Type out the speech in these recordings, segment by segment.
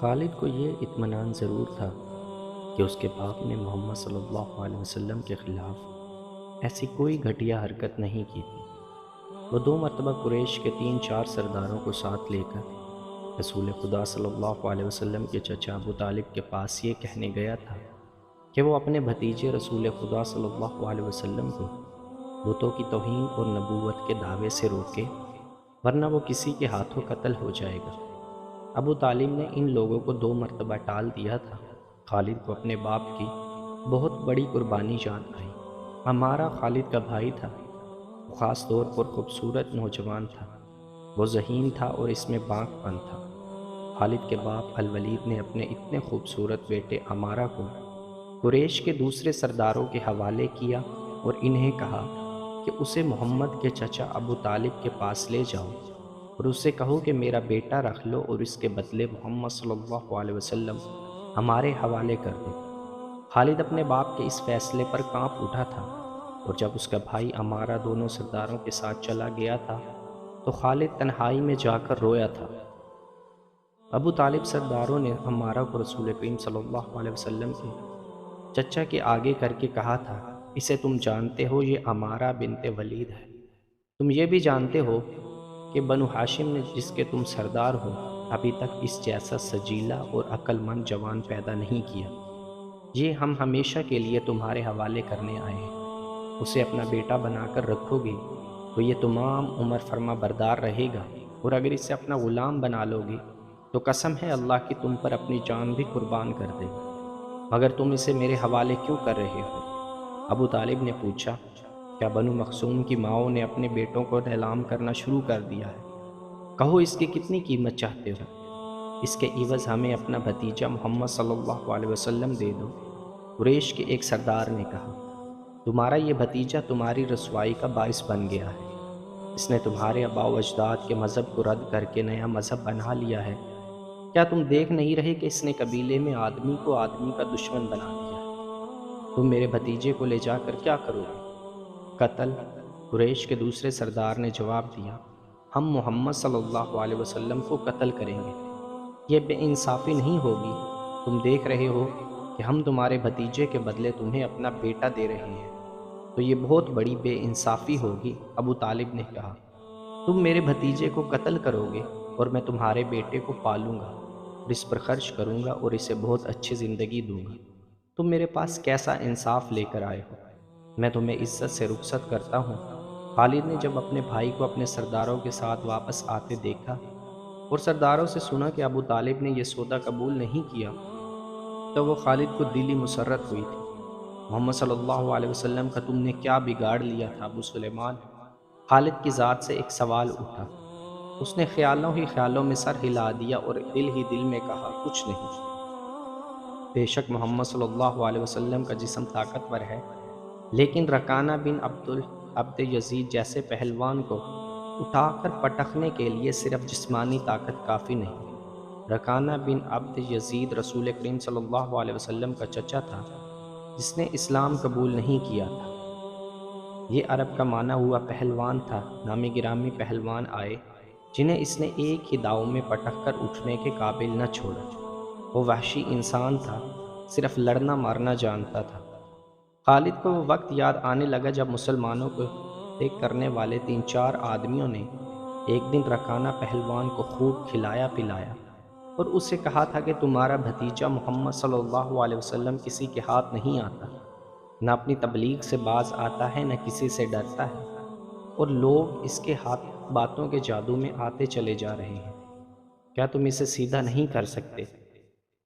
خالد کو یہ اطمینان ضرور تھا کہ اس کے باپ نے محمد صلی اللہ علیہ وسلم کے خلاف ایسی کوئی گھٹیا حرکت نہیں کی تھی۔ وہ 2 مرتبہ قریش کے 3-4 سرداروں کو ساتھ لے کر رسول خدا صلی اللہ علیہ وسلم کے چچا ابو طالب کے پاس یہ کہنے گیا تھا کہ وہ اپنے بھتیجے رسول خدا صلی اللہ علیہ وسلم کو بتوں کی توہین اور نبوت کے دعوے سے روکے، ورنہ وہ کسی کے ہاتھوں قتل ہو جائے گا۔ ابو طالب نے ان لوگوں کو 2 مرتبہ ٹال دیا تھا۔ خالد کو اپنے باپ کی بہت بڑی قربانی یاد آئی۔ عمارہ خالد کا بھائی تھا۔ وہ خاص طور پر خوبصورت نوجوان تھا۔ وہ ذہین تھا اور اس میں بانک پن تھا۔ خالد کے باپ الولید نے اپنے اتنے خوبصورت بیٹے عمارہ کو قریش کے دوسرے سرداروں کے حوالے کیا اور انہیں کہا کہ اسے محمد کے چچا ابو طالب کے پاس لے جاؤ اور اس سے کہو کہ میرا بیٹا رکھ لو اور اس کے بدلے محمد صلی اللہ علیہ وسلم ہمارے حوالے کر دو۔ خالد اپنے باپ کے اس فیصلے پر کانپ اٹھا تھا، اور جب اس کا بھائی عمارہ دونوں سرداروں کے ساتھ چلا گیا تھا تو خالد تنہائی میں جا کر رویا تھا۔ ابو طالب سرداروں نے عمارہ کو رسول کریم صلی اللہ علیہ وسلم کے چچا کے آگے کر کے کہا تھا، اسے تم جانتے ہو، یہ عمارہ بنت ولید ہے۔ تم یہ بھی جانتے ہو کہ بنو ہاشم نے جس کے تم سردار ہو ابھی تک اس جیسا سجیلا اور عقل مند جوان پیدا نہیں کیا۔ یہ ہم ہمیشہ کے لیے تمہارے حوالے کرنے آئے ہیں۔ اسے اپنا بیٹا بنا کر رکھو گے تو یہ تمام عمر فرما بردار رہے گا، اور اگر اسے اپنا غلام بنا لو گے تو قسم ہے اللہ کی تم پر اپنی جان بھی قربان کر دے گا۔ مگر تم اسے میرے حوالے کیوں کر رہے ہو؟ ابو طالب نے پوچھا، کیا بنو مخزوم کی ماؤں نے اپنے بیٹوں کو نیلام کرنا شروع کر دیا ہے؟ کہو اس کی کتنی قیمت چاہتے ہو؟ اس کے عوض ہمیں اپنا بھتیجا محمد صلی اللہ علیہ وسلم دے دو۔ قریش کے ایک سردار نے کہا، تمہارا یہ بھتیجا تمہاری رسوائی کا باعث بن گیا ہے۔ اس نے تمہارے آباء و اجداد کے مذہب کو رد کر کے نیا مذہب بنا لیا ہے۔ کیا تم دیکھ نہیں رہے کہ اس نے قبیلے میں آدمی کو آدمی کا دشمن بنا دیا ہے؟ تم میرے بھتیجے کو لے جا کر کیا کرو گے؟ قتل۔ قریش کے دوسرے سردار نے جواب دیا، ہم محمد صلی اللہ علیہ وسلم کو قتل کریں گے۔ یہ بے انصافی نہیں ہوگی۔ تم دیکھ رہے ہو کہ ہم تمہارے بھتیجے کے بدلے تمہیں اپنا بیٹا دے رہے ہیں، تو یہ بہت بڑی بے انصافی ہوگی۔ ابو طالب نے کہا، تم میرے بھتیجے کو قتل کرو گے اور میں تمہارے بیٹے کو پالوں گا اور اس پر خرچ کروں گا اور اسے بہت اچھی زندگی دوں گا۔ تم میرے پاس کیسا انصاف لے کر آئے ہو؟ میں تمہیں عزت سے رخصت کرتا ہوں۔ خالد نے جب اپنے بھائی کو اپنے سرداروں کے ساتھ واپس آتے دیکھا اور سرداروں سے سنا کہ ابو طالب نے یہ سودا قبول نہیں کیا تو وہ خالد کو دلی مسرت ہوئی تھی۔ محمد صلی اللہ علیہ وسلم کا تم نے کیا بگاڑ لیا تھا ابو سلیمان؟ خالد کی ذات سے ایک سوال اٹھا۔ اس نے خیالوں ہی خیالوں میں سر ہلا دیا اور دل ہی دل میں کہا، کچھ نہیں۔ بے شک محمد صلی اللہ علیہ وسلم کا جسم طاقتور ہے، لیکن رکانہ بن عبد یزید جیسے پہلوان کو اٹھا کر پٹکنے کے لیے صرف جسمانی طاقت کافی نہیں۔ رکانہ بن عبد یزید رسول کریم صلی اللہ علیہ وسلم کا چچا تھا، جس نے اسلام قبول نہیں کیا تھا۔ یہ عرب کا معنی ہوا پہلوان تھا۔ نامی گرامی پہلوان آئے جنہیں اس نے ایک ہی داؤ میں پٹک کر اٹھنے کے قابل نہ چھوڑا۔ وہ وحشی انسان تھا، صرف لڑنا مارنا جانتا تھا۔ خالد کو وہ وقت یاد آنے لگا جب مسلمانوں کو دیکھ کرنے والے 3-4 آدمیوں نے ایک دن رکانہ پہلوان کو خوب کھلایا پلایا اور اس سے کہا تھا کہ تمہارا بھتیجا محمد صلی اللہ علیہ وسلم کسی کے ہاتھ نہیں آتا، نہ اپنی تبلیغ سے باز آتا ہے، نہ کسی سے ڈرتا ہے، اور لوگ اس کے ہاتھ باتوں کے جادو میں آتے چلے جا رہے ہیں۔ کیا تم اسے سیدھا نہیں کر سکتے؟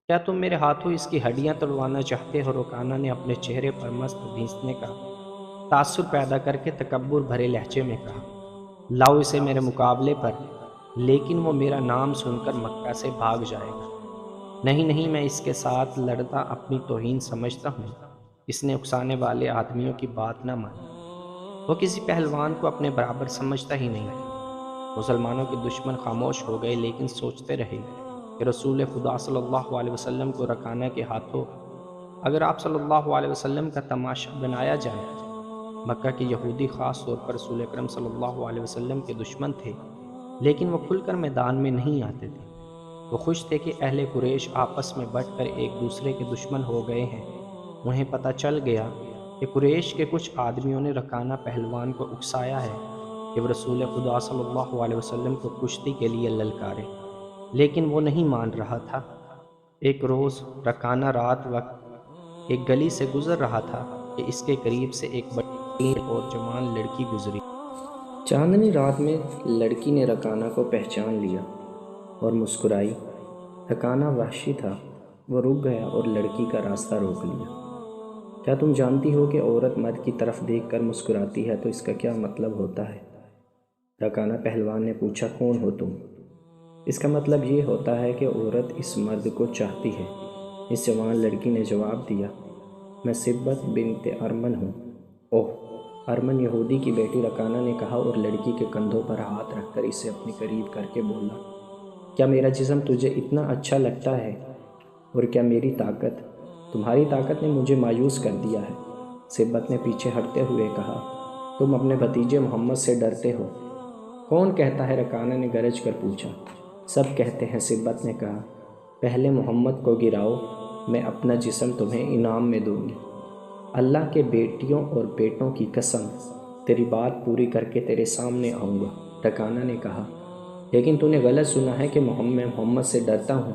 کیا تم میرے ہاتھوں اس کی ہڈیاں توڑوانا چاہتے ہو؟ رکانہ نے اپنے چہرے پر مست بھینسنے کا تاثر پیدا کر کے تکبر بھرے لہجے میں کہا، لاؤ اسے میرے مقابلے پر، لیکن وہ میرا نام سن کر مکہ سے بھاگ جائے گا۔ نہیں نہیں، میں اس کے ساتھ لڑنا اپنی توہین سمجھتا ہوں۔ اس نے اکسانے والے آدمیوں کی بات نہ مانی۔ وہ کسی پہلوان کو اپنے برابر سمجھتا ہی نہیں تھا۔ مسلمانوں کے دشمن خاموش ہو گئے، لیکن سوچتے رہے کہ رسول خدا صلی اللہ علیہ وسلم کو رکانہ کے ہاتھوں اگر آپ صلی اللہ علیہ وسلم کا تماشا بنایا جائے۔ مکہ کے یہودی خاص طور پر رسول اکرم صلی اللہ علیہ وسلم کے دشمن تھے، لیکن وہ کھل کر میدان میں نہیں آتے تھے۔ وہ خوش تھے کہ اہل قریش آپس میں بٹ کر ایک دوسرے کے دشمن ہو گئے ہیں۔ انہیں پتہ چل گیا کہ قریش کے کچھ آدمیوں نے رکانہ پہلوان کو اکسایا ہے کہ وہ رسول خدا صلی اللہ علیہ وسلم کو کشتی کے لیے للکارے، لیکن وہ نہیں مان رہا تھا۔ ایک روز رکانہ رات وقت ایک گلی سے گزر رہا تھا کہ اس کے قریب سے ایک بڑی اور جوان لڑکی گزری۔ چاندنی رات میں لڑکی نے رکانہ کو پہچان لیا اور مسکرائی۔ رکانہ وحشی تھا، وہ رک گیا اور لڑکی کا راستہ روک لیا۔ کیا تم جانتی ہو کہ عورت مرد کی طرف دیکھ کر مسکراتی ہے تو اس کا کیا مطلب ہوتا ہے؟ رکانہ پہلوان نے پوچھا، کون ہو تم؟ اس کا مطلب یہ ہوتا ہے کہ عورت اس مرد کو چاہتی ہے۔ اس جوان لڑکی نے جواب دیا، میں سبت بنت ارمن ہوں۔ اوہ، ارمن یہودی کی بیٹی، رکانہ نے کہا اور لڑکی کے کندھوں پر ہاتھ رکھ کر اسے اپنے قریب کر کے بولا، کیا میرا جسم تجھے اتنا اچھا لگتا ہے؟ اور کیا میری طاقت؟ تمہاری طاقت نے مجھے مایوس کر دیا ہے۔ سبت نے پیچھے ہٹتے ہوئے کہا، تم اپنے بھتیجے محمد سے ڈرتے ہو۔ کون کہتا ہے؟ رکانہ نے گرج کر پوچھا۔ سب کہتے ہیں، سبت نے کہا، پہلے محمد کو گراؤ، میں اپنا جسم تمہیں انعام میں دوں گی۔ اللہ کے بیٹیوں اور بیٹوں کی قسم، تیری بات پوری کر کے تیرے سامنے آؤں گا۔ رکانہ نے کہا، لیکن تو نے غلط سنا ہے کہ محمد سے ڈرتا ہوں۔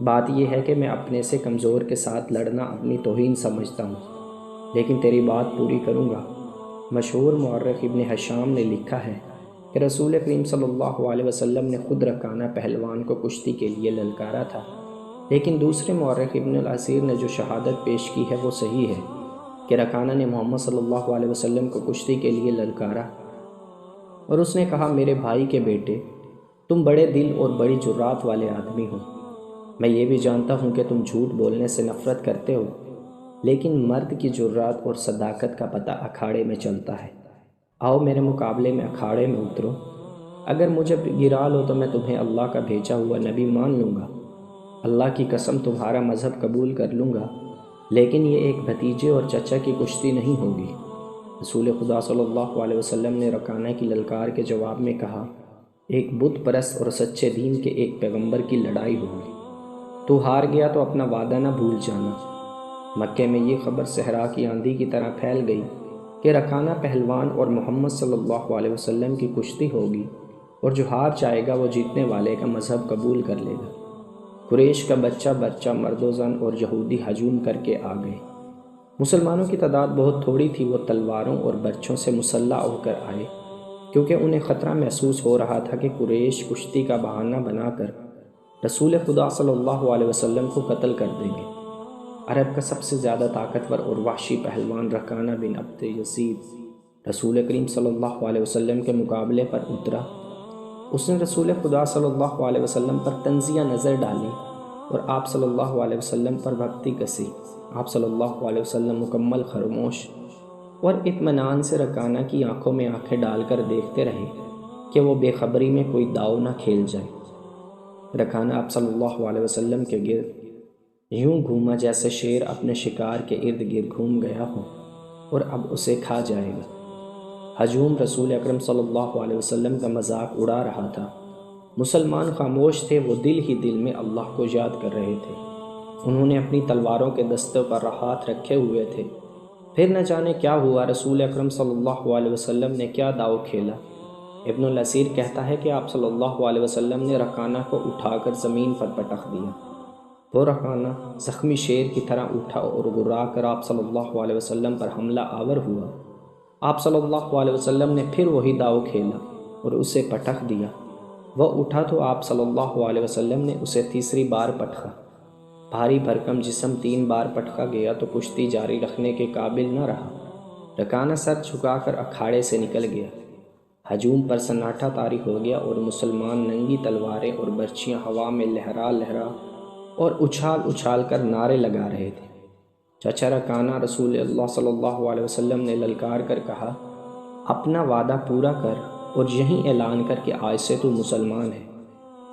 بات یہ ہے کہ میں اپنے سے کمزور کے ساتھ لڑنا اپنی توہین سمجھتا ہوں، لیکن تیری بات پوری کروں گا۔ مشہور مورخ ابن ہشام نے لکھا ہے کہ رسول کریم صلی اللہ علیہ وسلم نے خود رکانہ پہلوان کو کشتی کے لیے للکارا تھا، لیکن دوسرے مورخ ابن الاسیر نے جو شہادت پیش کی ہے وہ صحیح ہے کہ رکانہ نے محمد صلی اللہ علیہ وسلم کو کشتی کے لیے للکارا اور اس نے کہا، میرے بھائی کے بیٹے، تم بڑے دل اور بڑی جرات والے آدمی ہو۔ میں یہ بھی جانتا ہوں کہ تم جھوٹ بولنے سے نفرت کرتے ہو، لیکن مرد کی جرات اور صداقت کا پتہ اکھاڑے میں چلتا ہے۔ آؤ میرے مقابلے میں اکھاڑے میں اترو۔ اگر مجھے گرا لو تو میں تمہیں اللہ کا بھیجا ہوا نبی مان لوں گا۔ اللہ کی قسم تمہارا مذہب قبول کر لوں گا، لیکن یہ ایک بھتیجے اور چچا کی کشتی نہیں ہوگی۔ رسول خدا صلی اللہ علیہ وسلم نے رکانہ کی للکار کے جواب میں کہا، ایک بت پرست اور سچے دین کے ایک پیغمبر کی لڑائی ہوگی۔ تو ہار گیا تو اپنا وعدہ نہ بھول جانا۔ مکے میں یہ خبر صحرا کی آندھی کی طرح پھیل گئی کہ رکانہ پہلوان اور محمد صلی اللہ علیہ وسلم کی کشتی ہوگی، اور جو ہار جائے گا وہ جیتنے والے کا مذہب قبول کر لے گا۔ قریش کا بچہ مرد و زن اور یہودی ہجوم کر کے آ گئے۔ مسلمانوں کی تعداد بہت تھوڑی تھی، وہ تلواروں اور برچھوں سے مسلح ہو کر آئے، کیونکہ انہیں خطرہ محسوس ہو رہا تھا کہ قریش کشتی کا بہانہ بنا کر رسول خدا صلی اللہ علیہ وسلم کو قتل کر دیں گے۔ عرب کا سب سے زیادہ طاقتور اور وحشی پہلوان رکانہ بن عبد یزید رسول کریم صلی اللہ علیہ وسلم کے مقابلے پر اترا۔ اس نے رسول خدا صلی اللہ علیہ وسلم پر طنزیہ نظر ڈالی اور آپ صلی اللہ علیہ وسلم پر بھکتی کسی۔ آپ صلی اللہ علیہ وسلم مکمل خاموش اور اطمینان سے رکانہ کی آنکھوں میں آنکھیں ڈال کر دیکھتے رہے کہ وہ بے خبری میں کوئی داؤ نہ کھیل جائے۔ رکانہ آپ صلی اللہ علیہ وسلم کے گرد یوں گھوما جیسے شیر اپنے شکار کے ارد گرد گھوم گیا ہو اور اب اسے کھا جائے گا۔ ہجوم رسول اکرم صلی اللہ علیہ وسلم کا مذاق اڑا رہا تھا۔ مسلمان خاموش تھے، وہ دل ہی دل میں اللہ کو یاد کر رہے تھے۔ انہوں نے اپنی تلواروں کے دستوں پر ہاتھ رکھے ہوئے تھے۔ پھر نہ جانے کیا ہوا، رسول اکرم صلی اللہ علیہ وسلم نے کیا داؤ کھیلا۔ ابن الاسیر کہتا ہے کہ آپ صلی اللہ علیہ وسلم نے رکانہ کو اٹھا کر زمین پر پٹخ دیا۔ وہ رکانہ زخمی شیر کی طرح اٹھا اور گرا کر آپ صلی اللہ علیہ وسلم پر حملہ آور ہوا۔ آپ صلی اللہ علیہ وسلم نے پھر وہی داؤ کھیلا اور اسے پٹخ دیا۔ وہ اٹھا تو آپ صلی اللہ علیہ وسلم نے اسے تیسری بار پٹخا۔ بھاری بھرکم جسم 3 بار پٹخا گیا تو کشتی جاری رکھنے کے قابل نہ رہا۔ رکانہ سر جھکا کر اکھاڑے سے نکل گیا۔ ہجوم پر سناٹا طاری ہو گیا اور مسلمان ننگی تلواریں اور برچھیاں ہوا میں لہرا لہرا اور اچھال اچھال کر نعرے لگا رہے تھے۔ چچا رکانہ، رسول اللہ صلی اللہ علیہ وسلم نے للکار کر کہا، اپنا وعدہ پورا کر اور یہیں اعلان کر کہ آج سے تو مسلمان ہے۔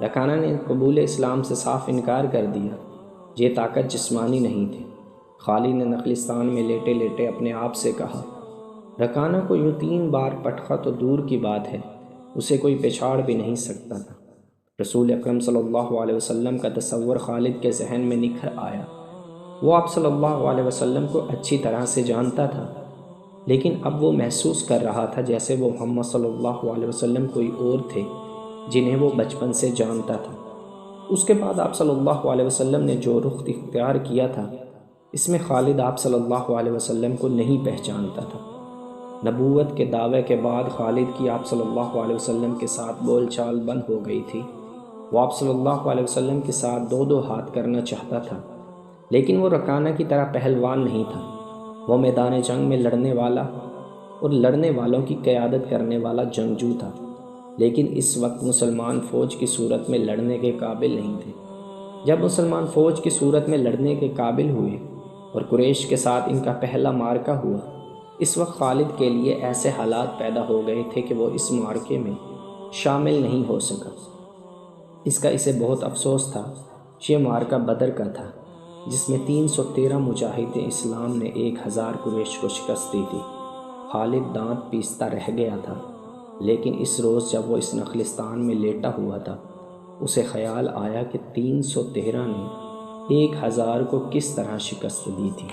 رکانہ نے قبول اسلام سے صاف انکار کر دیا۔ یہ طاقت جسمانی نہیں تھی۔ خالد نے نخلستان میں لیٹے لیٹے اپنے آپ سے کہا، رکانہ کو یوں 3 بار پٹخا تو دور کی بات ہے، اسے کوئی پچھاڑ بھی نہیں سکتا تھا۔ رسول اکرم صلی اللہ علیہ وسلم کا تصور خالد کے ذہن میں نکھر آیا۔ وہ آپ صلی اللہ علیہ وسلم کو اچھی طرح سے جانتا تھا، لیکن اب وہ محسوس کر رہا تھا جیسے وہ محمد صلی اللہ علیہ وسلم کوئی اور تھے جنہیں وہ بچپن سے جانتا تھا۔ اس کے بعد آپ صلی اللہ علیہ وسلم نے جو رخ اختیار کیا تھا، اس میں خالد آپ صلی اللہ علیہ وسلم کو نہیں پہچانتا تھا۔ نبوت کے دعوے کے بعد خالد کی آپ صلی اللہ علیہ وسلم کے ساتھ بول چال بند ہو گئی تھی۔ وہ آپ صلی اللہ علیہ وسلم کے ساتھ دو دو ہاتھ کرنا چاہتا تھا، لیکن وہ رکانہ کی طرح پہلوان نہیں تھا۔ وہ میدان جنگ میں لڑنے والا اور لڑنے والوں کی قیادت کرنے والا جنگجو تھا، لیکن اس وقت مسلمان فوج کی صورت میں لڑنے کے قابل نہیں تھے۔ جب مسلمان فوج کی صورت میں لڑنے کے قابل ہوئے اور قریش کے ساتھ ان کا پہلا معرکہ ہوا، اس وقت خالد کے لیے ایسے حالات پیدا ہو گئے تھے کہ وہ اس معرکے میں شامل نہیں ہو سکا۔ اس کا اسے بہت افسوس تھا۔ یہ معرکہ بدر کا تھا، جس میں 313 مجاہد اسلام نے 1000 قریش کو شکست دی تھی۔ خالد دانت پیستا رہ گیا تھا، لیکن اس روز جب وہ اس نخلستان میں لیٹا ہوا تھا، اسے خیال آیا کہ 313 نے 1000 کو کس طرح شکست دی تھی۔